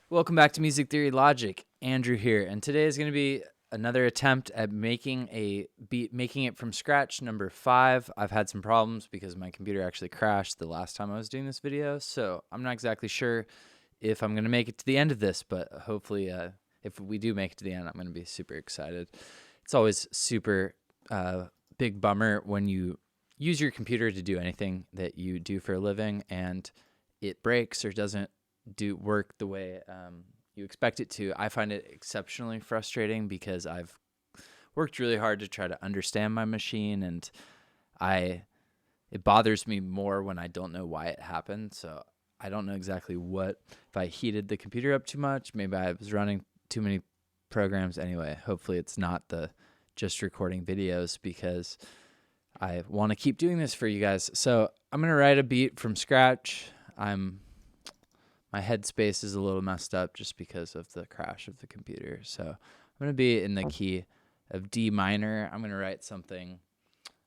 Welcome back to Music Theory Logic. Andrew here, and today is going to be another attempt at making a beat, making it from scratch, number 5. I've had some problems because my computer actually crashed the last time I was doing this video, so I'm not exactly sure if I'm going to make it to the end of this, but hopefully if we do make it to the end, I'm going to be super excited. It's always super big bummer when you use your computer to do anything that you do for a living and it breaks or doesn't do work the way you expect it to. I find it exceptionally frustrating because I've worked really hard to try to understand my machine, and it bothers me more when I don't know why it happened. So I don't know exactly if I heated the computer up too much, maybe I was running too many programs. Anyway, hopefully it's not the just recording videos because I want to keep doing this for you guys. So I'm going to write a beat from scratch. My headspace is a little messed up just because of the crash of the computer. So I'm going to be in the key of D minor. I'm going to write something.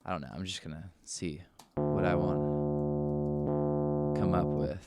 I don't know. I'm just going to see what I want to come up with.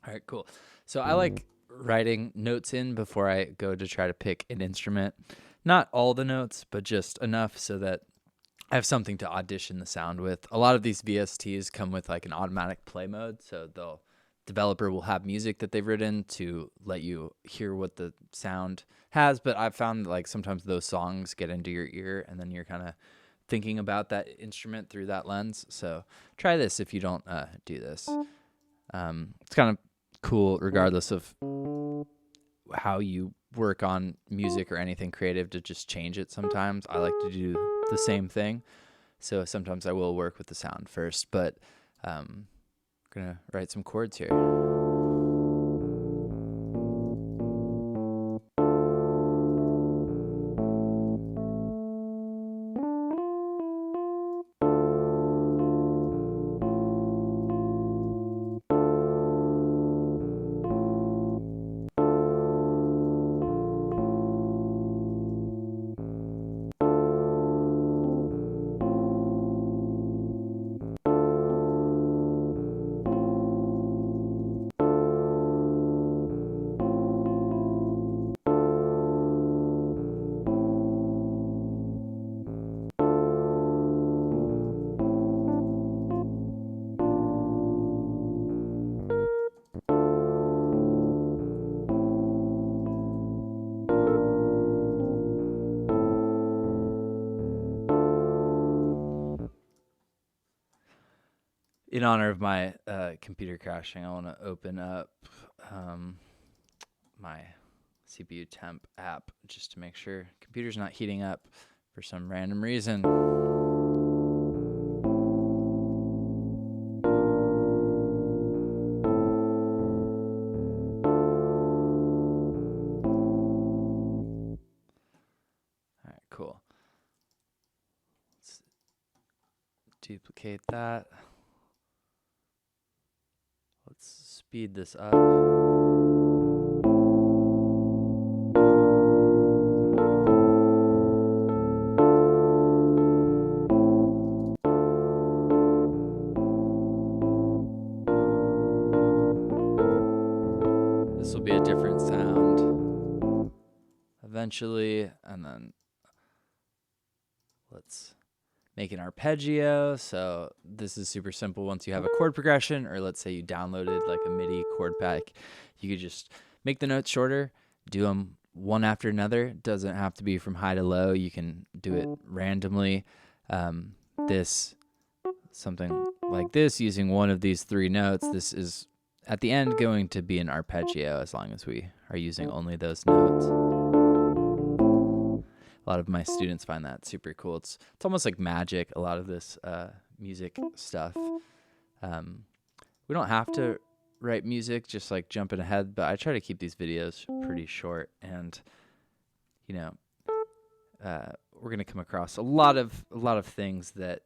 All right, cool. So I like writing notes in before I go to try to pick an instrument. Not all the notes, but just enough so that I have something to audition the sound with. A lot of these VSTs come with like an automatic play mode, so the developer will have music that they've written to let you hear what the sound has, but I've found that like sometimes those songs get into your ear and then you're kind of thinking about that instrument through that lens. So try this if you don't do this. It's kind of cool regardless of how you work on music or anything creative to just change it sometimes. I like to do the same thing. So sometimes I will work with the sound first, but I'm going to write some chords here. In honor of my computer crashing, I want to open up my CPU temp app just to make sure computer's not heating up for some random reason. All right, cool. Let's duplicate that. Let's speed this up. This will be a different sound eventually, and then let's make an arpeggio. So this is super simple. Once you have a chord progression, or let's say you downloaded like a MIDI chord pack, you could just make the notes shorter, do them one after another. It doesn't have to be from high to low. You can do it randomly. Something like this, using one of these 3 notes, this is at the end going to be an arpeggio as long as we are using only those notes. A lot of my students find that super cool. It's almost like magic, a lot of this music stuff. We don't have to write music, just like jumping ahead, but I try to keep these videos pretty short, and we're gonna come across a lot of things that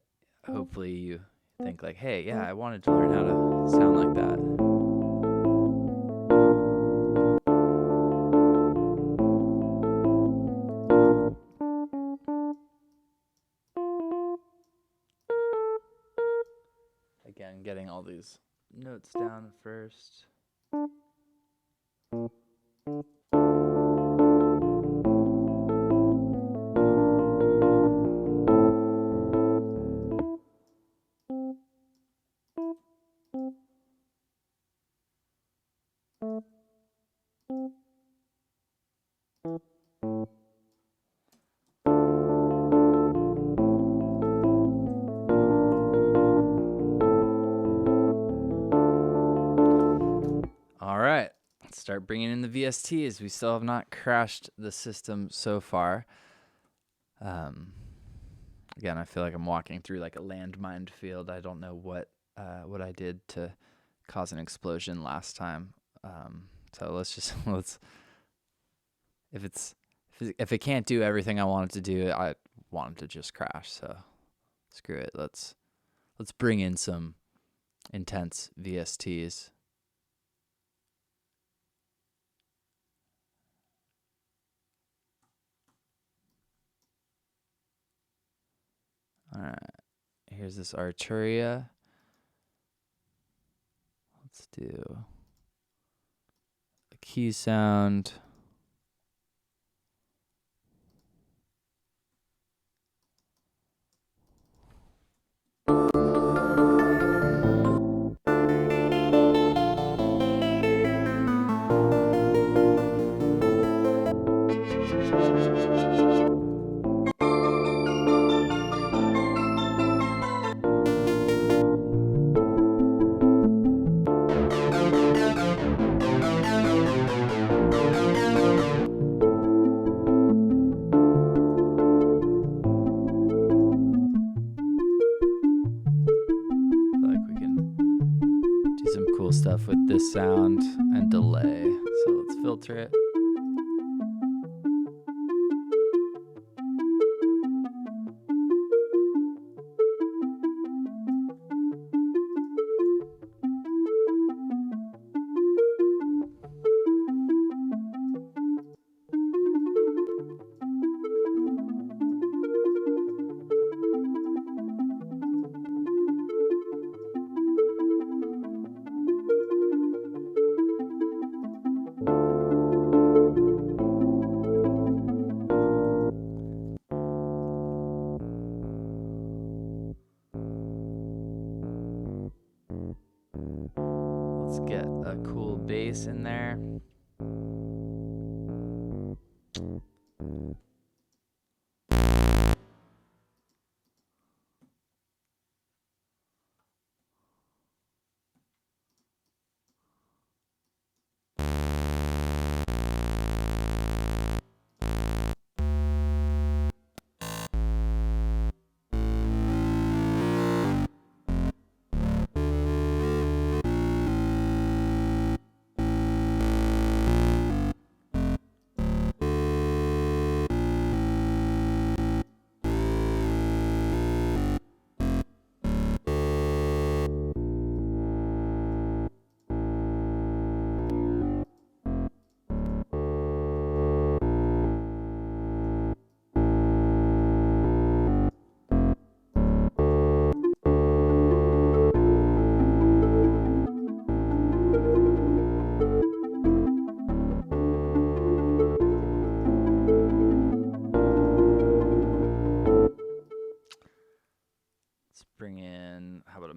hopefully you think like, hey, yeah, I wanted to learn how to sound like that. Again, getting all these notes down first. All right, let's start bringing in the VSTs. We still have not crashed the system so far. Again, I feel like I'm walking through like a landmine field. I don't know what I did to cause an explosion last time. So let's if it can't do everything I want it to do, I want it to just crash. So screw it. Let's bring in some intense VSTs. All right, here's this Arturia. Let's do a key sound. Stuff with this sound and delay. So let's filter it. Let's get a cool bass in there.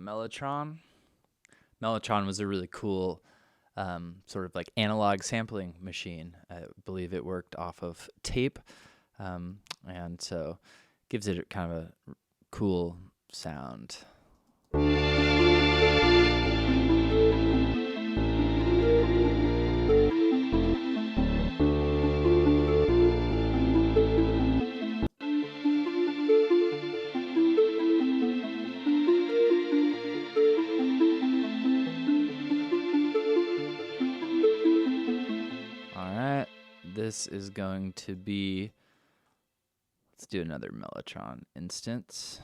Mellotron. Mellotron was a really cool sort of like analog sampling machine. I believe it worked off of tape, and so gives it kind of a cool sound. This is going to be, let's do another Mellotron instance.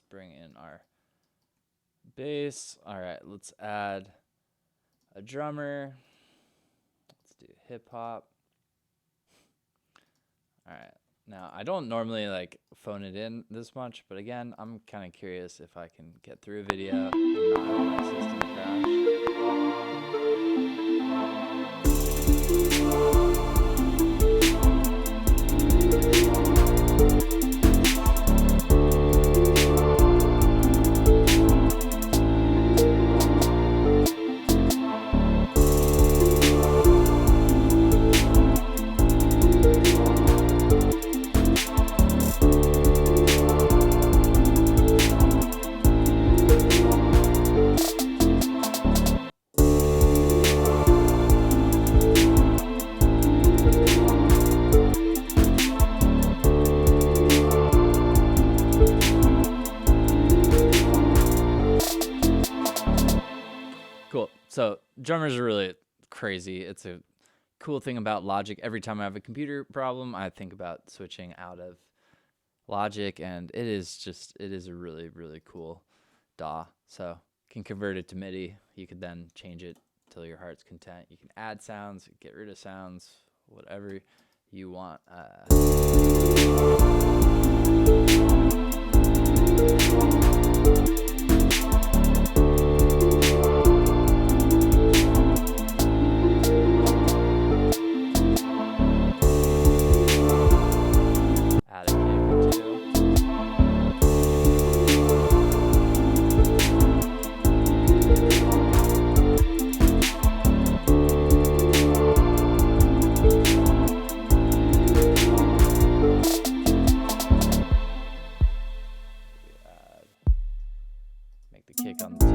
Bring in our bass. All right, let's add a drummer. Let's do hip hop. All right, now I don't normally like phone it in this much, but again, I'm kind of curious if I can get through a video and not have my system crash. Cool. So drummers are really crazy. It's a cool thing about Logic. Every time I have a computer problem, I think about switching out of Logic, and it is a really, really cool DAW. So you can convert it to MIDI. You could then change it till your heart's content. You can add sounds, get rid of sounds, whatever you want. Kick on the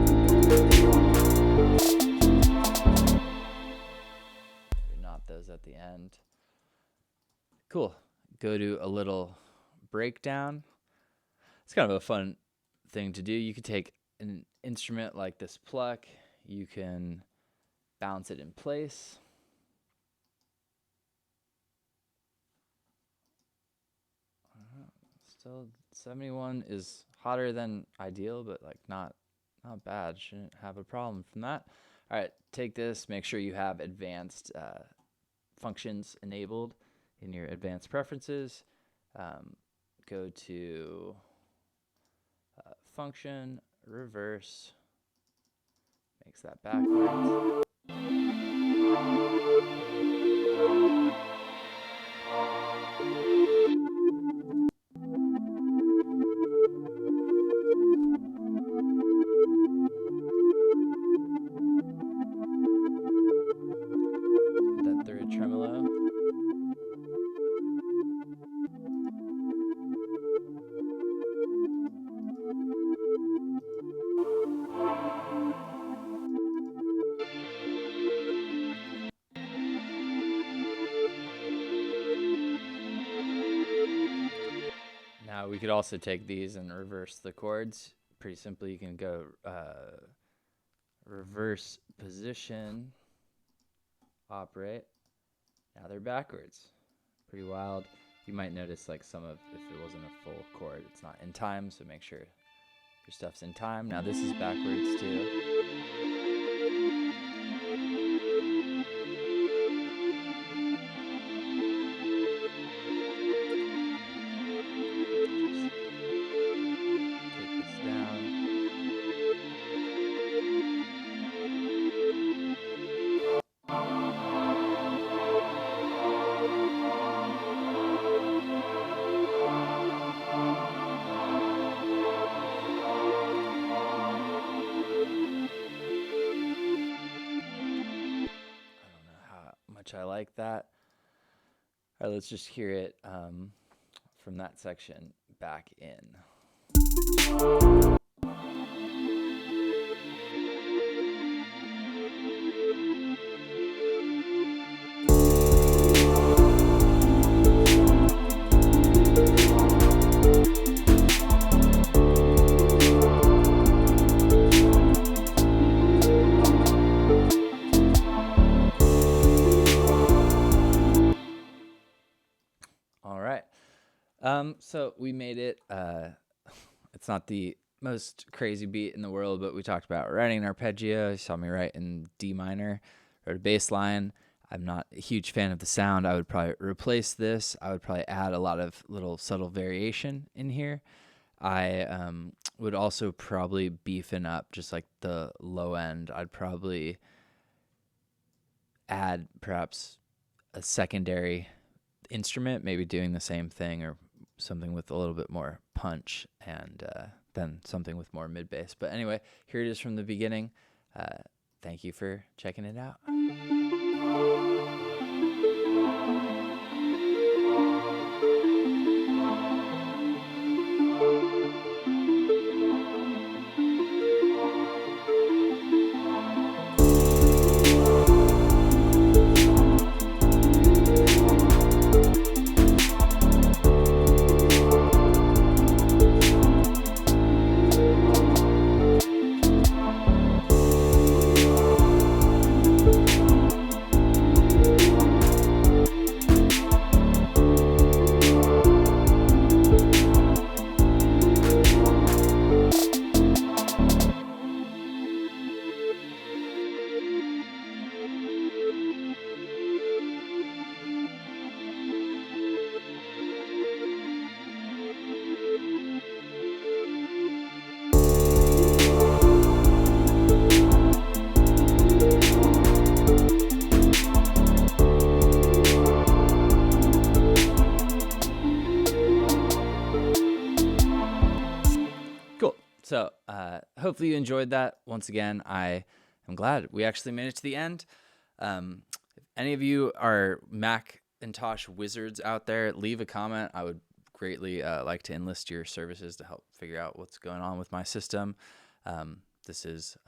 maybe not those at the end. Cool. Go to a little breakdown. It's kind of a fun thing to do. You could take an instrument like this pluck, you can bounce it in place. still 71 is hotter than ideal, but like not bad. Shouldn't have a problem from that. All right, take this. Make sure you have advanced functions enabled in your advanced preferences. Go to function, reverse, makes that backwards. That third tremolo. Now we could also take these and reverse the chords. Pretty simply, you can go reverse position, operate. Now they're backwards. Pretty wild. You might notice like some of, if it wasn't a full chord, it's not in time, so make sure your stuff's in time. Now this is backwards too. I like that. All right, let's just hear it from that section back in. All right. So we made it. It's not the most crazy beat in the world, but we talked about writing an arpeggio. You saw me write in D minor, wrote a bass line. I'm not a huge fan of the sound. I would probably replace this. I would probably add a lot of little subtle variation in here. I would also probably beefing up just like the low end. I'd probably add perhaps a secondary instrument, maybe doing the same thing or something with a little bit more punch, and then something with more mid bass. But anyway, here it is from the beginning. Thank you for checking it out. So hopefully you enjoyed that. Once again, I am glad we actually made it to the end. If any of you are Macintosh wizards out there, leave a comment. I would greatly like to enlist your services to help figure out what's going on with my system. This is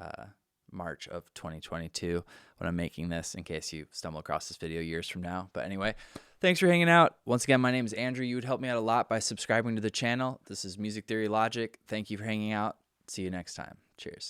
March of 2022 when I'm making this, in case you stumble across this video years from now. But anyway, thanks for hanging out. Once again, my name is Andrew. You would help me out a lot by subscribing to the channel. This is Music Theory Logic. Thank you for hanging out. See you next time. Cheers.